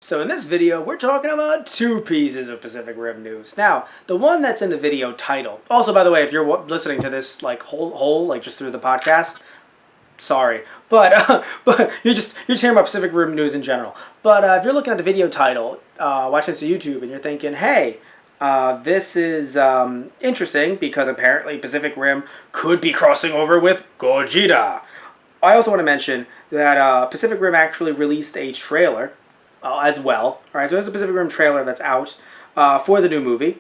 So in this video, we're talking about two pieces of Pacific Rim news. Now, the one that's in the video title. Also, by the way, if you're listening to this like whole like just through the podcast, sorry, but you're hearing about Pacific Rim news in general. But if you're looking at the video title, watching this on YouTube, and you're thinking, hey, this is interesting because apparently Pacific Rim could be crossing over with Gojira. I also want to mention that Pacific Rim actually released a trailer as well. All right, so there's a Pacific Rim trailer that's out for the new movie,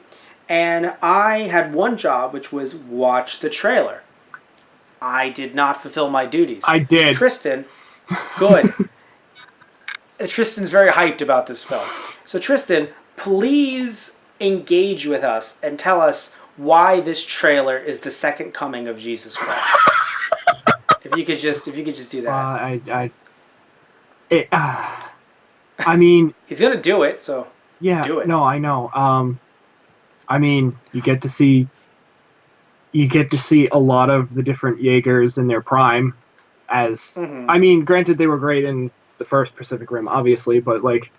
and I had one job, which was watch the trailer. I did not fulfill my duties. I did. Tristan, good. Tristan's very hyped about this film. So Tristan, please engage with us and tell us why this trailer is the second coming of Jesus Christ. If you could just do that. I mean, he's gonna do it, so yeah. Do it. No, I know. I mean, you get to see a lot of the different Jaegers in their prime. As I mean, granted, they were great in the first Pacific Rim, obviously, but like,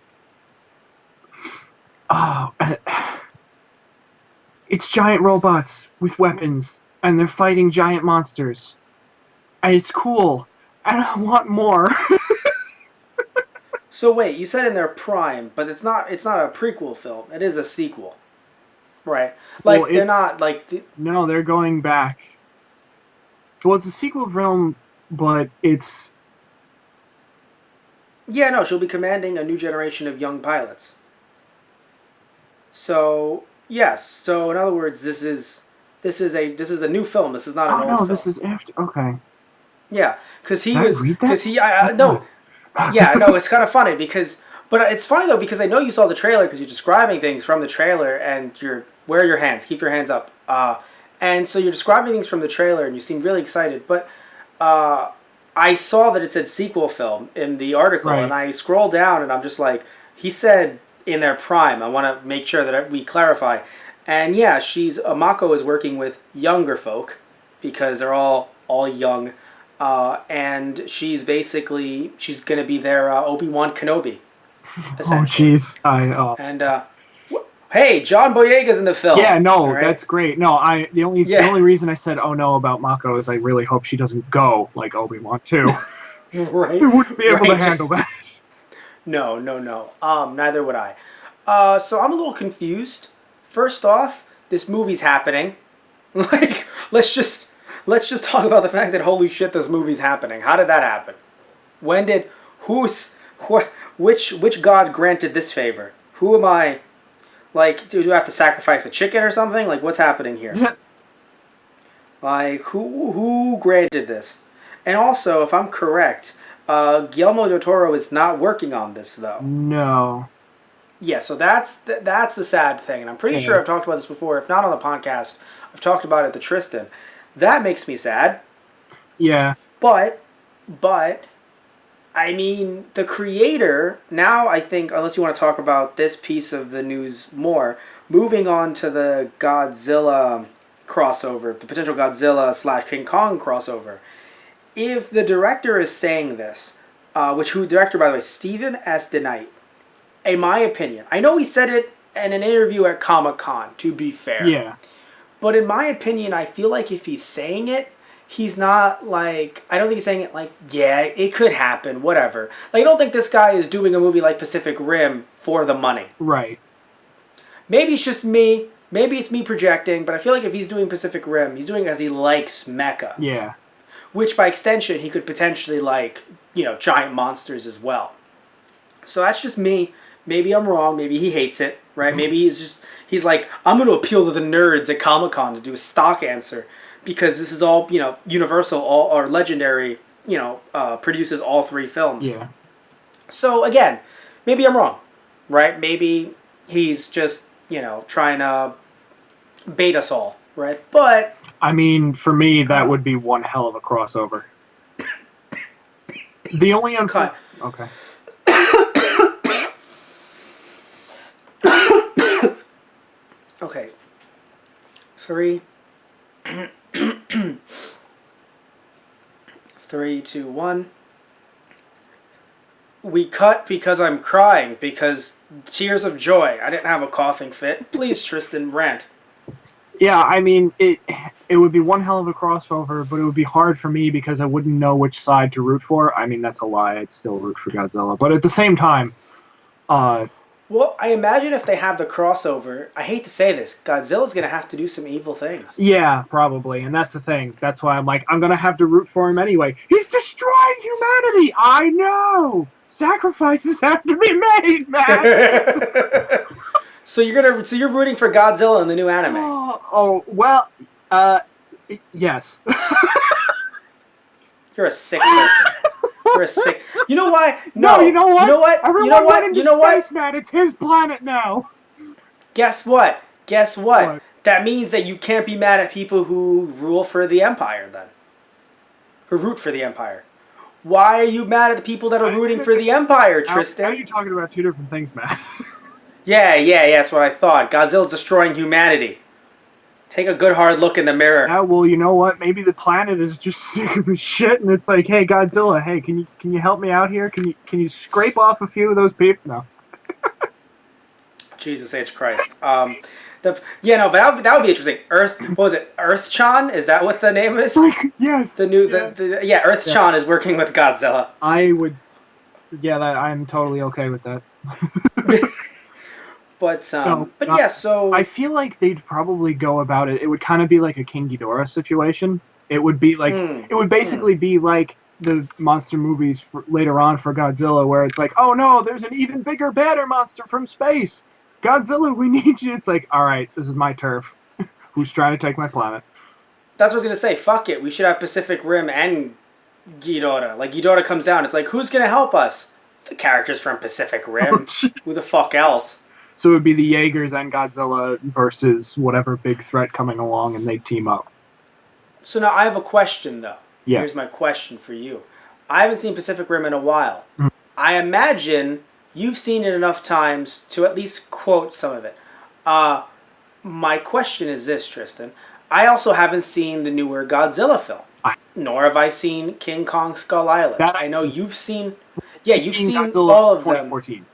it's giant robots with weapons, and they're fighting giant monsters, and it's cool, and I want more. So wait, you said in their prime, but it's not a prequel film. It is a sequel, right? Like they're not like no, they're going back. Well, it's a sequel film, but it's no. She'll be commanding a new generation of young pilots. So yes, so in other words, this is a new film. This is not an old film. Oh no, this is after. Okay. Yeah, because he Did was I read that? because he no. Yeah, no, it's kind of funny but it's funny though because I know you saw the trailer because you're describing things from the trailer and where are your hands? Keep your hands up. And so you're describing things from the trailer and you seem really excited, but I saw that it said sequel film in the article, right. And I scrolled down and I'm just like, he said in their prime. I want to make sure that we clarify. And yeah, Mako is working with younger folk because they're all young. And she's going to be their Obi-Wan Kenobi. Oh, jeez. And hey, John Boyega's in the film. Yeah, no, right? That's great. No, the only reason I said oh no about Mako is I really hope she doesn't go like Obi-Wan too. Right. We wouldn't be able to handle that. No. Neither would I. So I'm a little confused. First off, this movie's happening. Like, let's just talk about the fact that holy shit, this movie's happening. How did that happen? Which god granted this favor? Who am I? Like, do I have to sacrifice a chicken or something? Like, what's happening here? Like, who granted this? And also, if I'm correct, Guillermo del Toro is not working on this though. No. Yeah, so that's the sad thing, and I'm pretty sure I've talked about this before. If not on the podcast, I've talked about it to Tristan. That makes me sad. Yeah. But, I mean, the creator, now I think, unless you want to talk about this piece of the news more, moving on to the Godzilla crossover, the potential Godzilla / King Kong crossover, if the director is saying this, director, by the way, Stephen S. DeKnight, in my opinion, I know he said it in an interview at Comic-Con, to be fair. Yeah. But in my opinion, I feel like if he's saying it, he's not like, I don't think he's saying it like, yeah, it could happen, whatever. Like, I don't think this guy is doing a movie like Pacific Rim for the money. Right. Maybe it's just me. Maybe it's me projecting, but I feel like if he's doing Pacific Rim, he's doing it because he likes mecha. Yeah. Which, by extension, he could potentially like, giant monsters as well. So that's just me. Maybe I'm wrong. Maybe he hates it, right? Maybe he's like, I'm going to appeal to the nerds at Comic-Con to do a stock answer because this is all, Universal or Legendary, produces all three films. Yeah. So again, maybe I'm wrong, right? Maybe he's just, trying to bait us all, right? But I mean, for me, that would be one hell of a crossover. The only cut. Okay. Okay. 3, 3, 2, 1. we cut because I'm crying, because tears of joy. I didn't have a coughing fit. Please, Tristan, rant. Yeah, I mean, it would be one hell of a crossover, but it would be hard for me because I wouldn't know which side to root for. I mean, that's a lie. I'd still root for Godzilla, but at the same time, uh, Well, I imagine if they have the crossover, I hate to say this, Godzilla's going to have to do some evil things. yeah, probably, and that's the thing. That's why I'm like, I'm gonna have to root for him anyway. He's destroying humanity. I know. Sacrifices have to be made, man. So you're rooting for Godzilla in the new anime. Oh well, yes. You're a sick person. You're a sick. You know why? No, you know what? You know what? Everyone you know what? went into You know space, what? man. It's his planet now. Guess what? Guess what? What? That means that you can't be mad at people who rule for the Empire then. Who root for the Empire. Why are you mad at the people that are rooting for the Empire, Tristan? Now you're talking about two different things, Matt. Yeah, that's what I thought. Godzilla's destroying humanity. Take a good hard look in the mirror. Yeah, well, you know what? Maybe the planet is just sick of his shit, and it's like, hey, Godzilla, hey, can you help me out here? Can you scrape off a few of those people? No. Jesus H. Christ. But that would be interesting. What was it? Earth-chan? Is that what the name is? Yes. Earth-chan is working with Godzilla. I would. Yeah, I'm totally okay with that. So I feel like they'd probably go about it. It would kind of be like a King Ghidorah situation. It would be like it would basically be like the monster movies later on for Godzilla, where it's like, oh no, there's an even bigger, badder monster from space. Godzilla, we need you. It's like, all right, this is my turf. Who's trying to take my planet? That's what I was gonna say. Fuck it, we should have Pacific Rim and Ghidorah. Like Ghidorah comes down, it's like, who's gonna help us? The characters from Pacific Rim. Who the fuck else? So it would be the Jaegers and Godzilla versus whatever big threat coming along, and they team up. So now I have a question, though. Yeah. Here's my question for you. I haven't seen Pacific Rim in a while. Mm. I imagine you've seen it enough times to at least quote some of it. My question is this, Tristan. I also haven't seen the newer Godzilla film. Nor have I seen King Kong Skull Island. I know you've seen... Yeah, you've seen Godzilla all of 2014. them.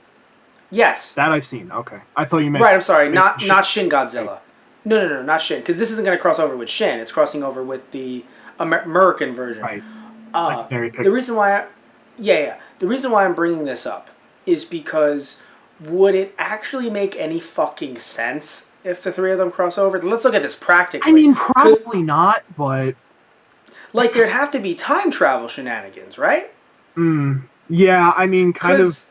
Yes. That I've seen. Okay. I thought you meant... Right, I'm sorry. Not Shin Godzilla. No, not Shin. Because this isn't going to cross over with Shin. It's crossing over with the American version. Right. The reason why... The reason why I'm bringing this up is because would it actually make any fucking sense if the three of them cross over? Let's look at this practically. I mean, probably not, but... Like, there'd have to be time travel shenanigans, right? Yeah, I mean, kind of...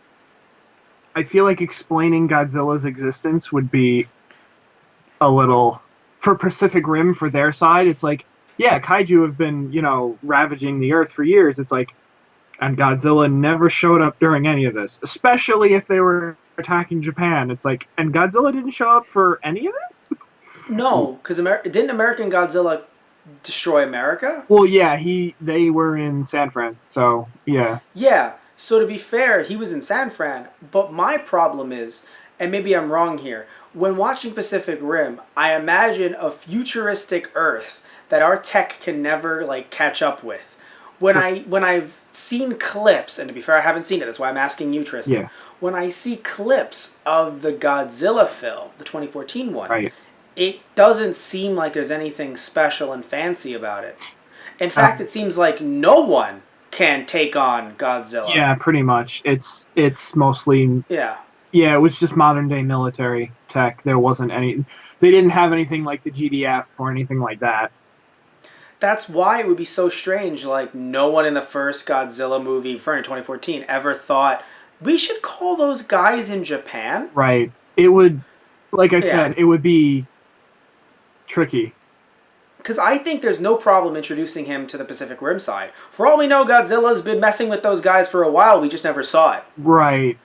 I feel like explaining Godzilla's existence would be a little... For Pacific Rim, for their side, it's like, yeah, kaiju have been, ravaging the Earth for years. It's like, and Godzilla never showed up during any of this, especially if they were attacking Japan. It's like, and Godzilla didn't show up for any of this? No, because didn't American Godzilla destroy America? Well, yeah, they were in San Fran, so, yeah. Yeah, so to be fair, he was in San Fran, but my problem is, and maybe I'm wrong here, when watching Pacific Rim, I imagine a futuristic Earth that our tech can never, catch up with. When I've seen clips, and to be fair, I haven't seen it, that's why I'm asking you, Tristan. Yeah. When I see clips of the Godzilla film, the 2014 one, Right. It doesn't seem like there's anything special and fancy about it. In fact, it seems like no one can take on Godzilla. Yeah, pretty much. It's mostly... Yeah. Yeah, it was just modern day military tech. There wasn't any... They didn't have anything like the GDF or anything like that. That's why it would be so strange, no one in the first Godzilla movie, for in 2014, ever thought, we should call those guys in Japan? Right. It would... Like I said, it would be... tricky. Because I think there's no problem introducing him to the Pacific Rim side. For all we know, Godzilla's been messing with those guys for a while. We just never saw it. Right.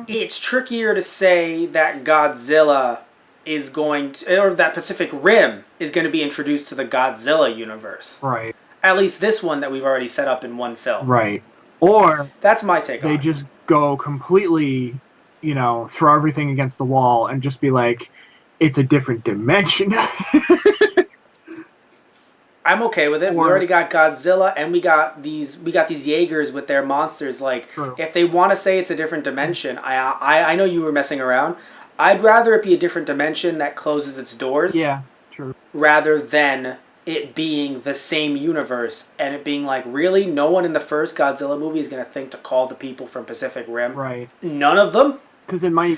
It's trickier to say that Godzilla is going to... Or that Pacific Rim is going to be introduced to the Godzilla universe. Right. At least this one that we've already set up in one film. Right. Or... That's my take on it. They just go completely, throw everything against the wall and just be like, it's a different dimension. I'm okay with it. We already got Godzilla, and we got these Jaegers with their monsters. Like, True. if they want to say it's a different dimension, I know you were messing around. I'd rather it be a different dimension that closes its doors. Yeah, true. Rather than it being the same universe and it being like, really, no one in the first Godzilla movie is going to think to call the people from Pacific Rim. Right. None of them. Because it might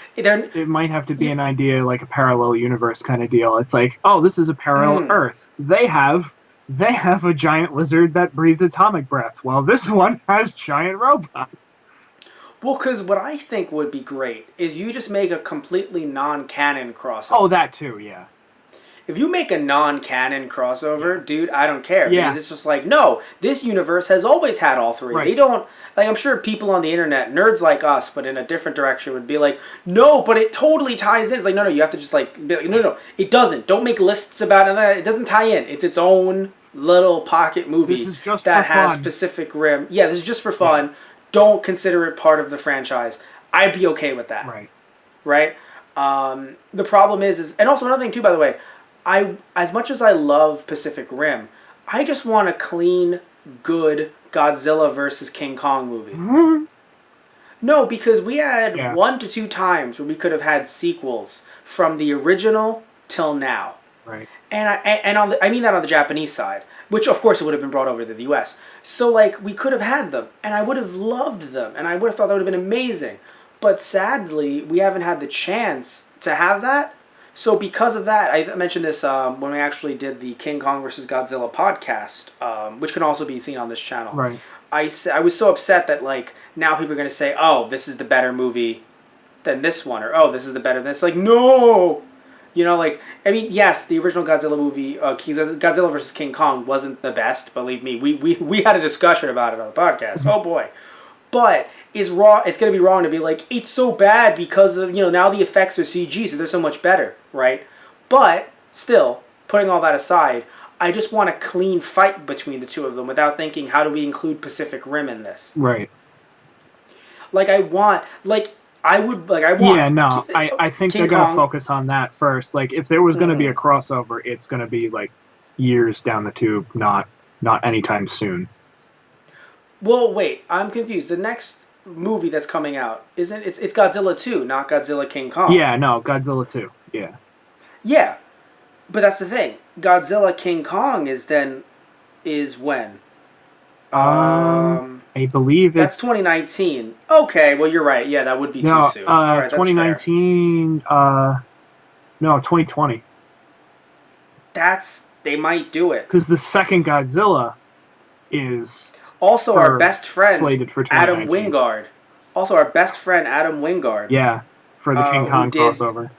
have to be an idea like a parallel universe kind of deal. It's like, oh, this is a parallel Earth. They have a giant lizard that breathes atomic breath, while this one has giant robots. Well, because what I think would be great is you just make a completely non-canon crossover. Oh, that too, yeah. If you make a non-canon crossover, dude, I don't care. Yeah. Because it's just like, no, this universe has always had all three. Right. They don't, like, I'm sure people on the internet, nerds like us, but in a different direction, would be like, no, but it totally ties in. It's like, no, you have to just like, no, it doesn't. Don't make lists about it. It doesn't tie in. It's its own little pocket movie this is just that for has fun. Pacific Rim. Yeah, this is just for fun. Yeah. Don't consider it part of the franchise. I'd be okay with that. Right? The problem is, and also another thing too, by the way, as much as I love Pacific Rim, I just want a clean, good Godzilla versus King Kong movie. Mm-hmm. No, because we had 1 to 2 times where we could have had sequels from the original till now. Right. And I mean that on the Japanese side, which of course it would have been brought over to the US. So like we could have had them, and I would have loved them, and I would have thought that would have been amazing. But sadly, we haven't had the chance to have that. So because of that, I mentioned this when we actually did the King Kong versus Godzilla podcast, which can also be seen on this channel. Right. I was so upset that like now people are going to say, oh, this is the better movie than this one, or oh, this is the better than this. Like, no! You know, like, I mean, yes, the original Godzilla movie, Godzilla vs. King Kong, wasn't the best. Believe me, we had a discussion about it on the podcast. Oh boy, but it's going to be wrong to be like it's so bad because of now the effects are CG, so they're so much better, right? But still, putting all that aside, I just want a clean fight between the two of them without thinking how do we include Pacific Rim in this? Right. Like I want. Yeah, no, I think they're going to focus on that first. Like, if there was going to be a crossover, it's going to be, like, years down the tube, not anytime soon. Well, wait, I'm confused. The next movie that's coming out, it's Godzilla 2, not Godzilla King Kong. Yeah, no, Godzilla 2, yeah. Yeah, but that's the thing. Godzilla King Kong is when? I believe that's 2019. Okay, well you're right. Yeah, that would be too soon. Right, 2019. No, 2020. They might do it because the second Godzilla is also our best friend slated for Adam Wingard. Also our best friend Adam Wingard. Yeah, for the King Kong crossover.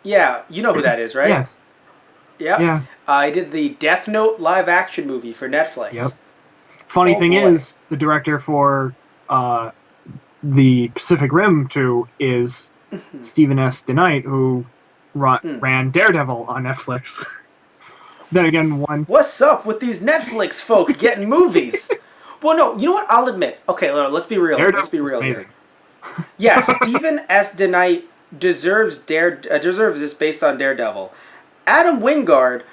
Yeah, you know who that is, right? Yes. Yep. Yeah. He did the Death Note live action movie for Netflix. Yep. Funny thing is, the director for the Pacific Rim 2 is Stephen S. DeKnight, who ran Daredevil on Netflix. Then again, What's up with these Netflix folk getting movies? Well, no, you know what? I'll admit. Okay, let's be real. Let's be real here. Yeah, Stephen S. DeKnight deserves this based on Daredevil. Adam Wingard,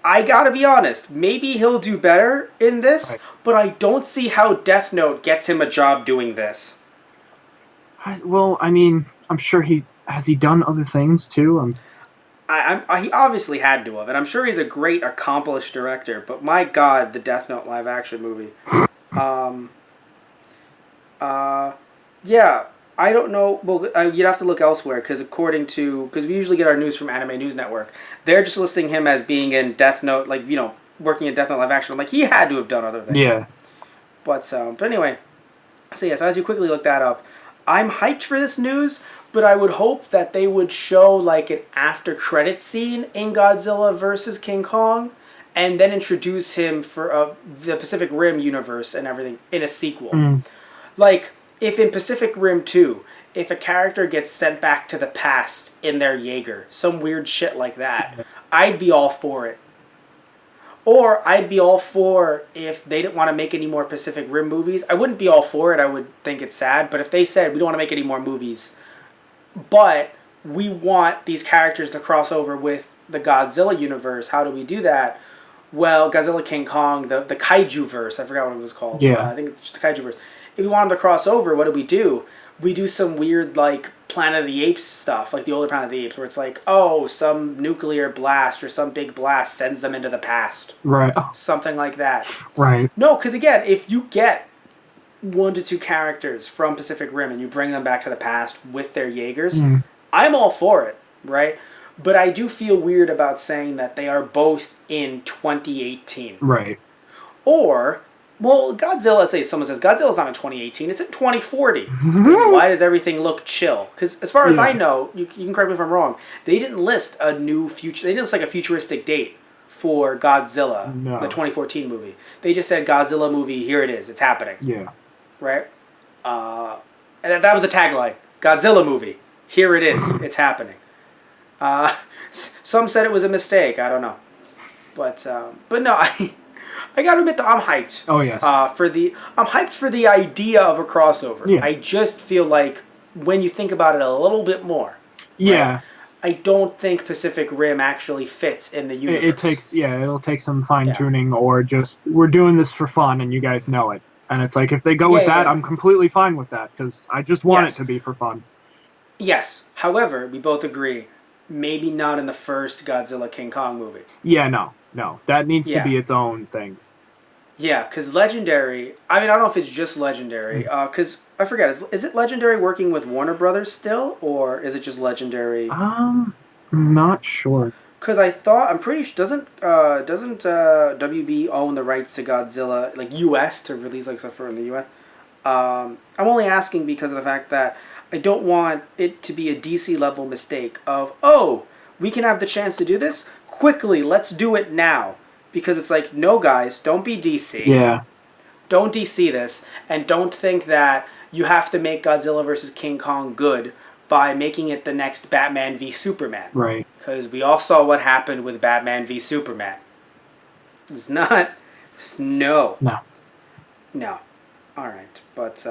I gotta be honest, maybe he'll do better in this, but I don't see how Death Note gets him a job doing this. Well, I mean, I'm sure he done other things too. He obviously had to have, and I'm sure he's a great, accomplished director. But my God, the Death Note live action movie. Yeah, I don't know. Well, you'd have to look elsewhere because we usually get our news from Anime News Network. They're just listing him as being in Death Note, like working in Death Note live action. I'm like, he had to have done other things. Yeah. But anyway, so as you quickly look that up, I'm hyped for this news. But I would hope that they would show like an after credit scene in Godzilla vs. King Kong, and then introduce him for the Pacific Rim universe and everything in a sequel. Like if in Pacific Rim 2, if a character gets sent back to the past in their Jaeger, some weird shit like that, I'd be all for it. Or I'd be all for if they didn't want to make any more Pacific Rim movies. I wouldn't be all for it. I would think it's sad. But if they said we don't want to make any more movies, but we want these characters to cross over with the Godzilla universe, how do we do that? well, Godzilla King Kong, the kaiju verse, I forgot what it was called. Yeah. I think it's just the kaiju verse. If we want them to cross over, what do? We do some weird, like, Planet of the Apes stuff, like the older Planet of the Apes, where it's like, oh, some nuclear blast or some big blast sends them into the past. Right. Something like that. Right. No, because again, if you get 1 to 2 characters from Pacific Rim and you bring them back to the past with their Jaegers, I'm all for it, right? But I do feel weird about saying that they are both in 2018. Right. Or, well, Godzilla, let's say someone says Godzilla's not in 2018, it's in 2040. Why does everything look chill? Because as far as I know, you can correct me if I'm wrong, they didn't list a new future, they didn't list like a futuristic date for Godzilla, the 2014 movie. They just said Godzilla movie, here it is, it's happening. Yeah. Right? And that was the tagline. Godzilla movie, here it is, it's happening. Some said it was a mistake, I don't know. But no, I gotta admit that I'm hyped. Oh yes. I'm hyped for the idea of a crossover. Yeah. I just feel like when you think about it a little bit more. Yeah. Right, I don't think Pacific Rim actually fits in the universe. It'll take some fine tuning, or just we're doing this for fun and you guys know it. And it's like if they go with that, I'm completely fine with that because I just want it to be for fun. Yes. However, we both agree, maybe not in the first Godzilla King Kong movie. Yeah, no. That needs to be its own thing. Yeah, because Legendary, I mean, I don't know if it's just Legendary, because I forget, is it Legendary working with Warner Brothers still, or is it just Legendary? I'm not sure. Because I'm pretty sure, doesn't WB own the rights to Godzilla, like, U.S., to release, like, stuff in the U.S.? I'm only asking because of the fact that I don't want it to be a DC-level mistake of, oh, we can have the chance to do this? Quickly, let's do it now. Because it's like, no, guys, don't be DC. Yeah. Don't DC this, and don't think that you have to make Godzilla vs. King Kong good by making it the next Batman v Superman. Right. Because we all saw what happened with Batman v Superman. It's not... No. No. All right. But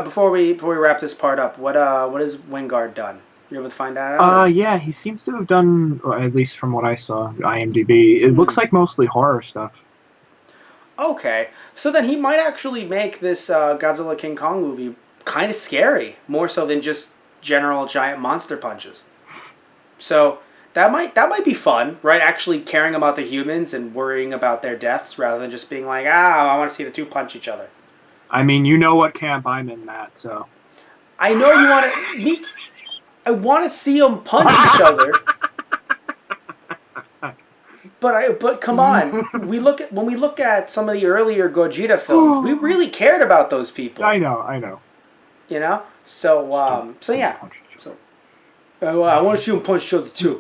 before we wrap this part up, what has Wingard done? You able to find that out? Yeah, he seems to have done, or at least from what I saw, IMDb, it looks like mostly horror stuff. Okay. So then he might actually make this Godzilla King Kong movie kind of scary, more so than just general giant monster punches. So that might be fun, right? Actually caring about the humans and worrying about their deaths rather than just being like, I want to see the two punch each other. I mean, you know what camp I'm in, Matt, so... I know you want to... I want to see them punch each other. But come on, when we look at some of the earlier Gogeta films, we really cared about those people. I know. You know, so yeah. So I want to see them punch each other too.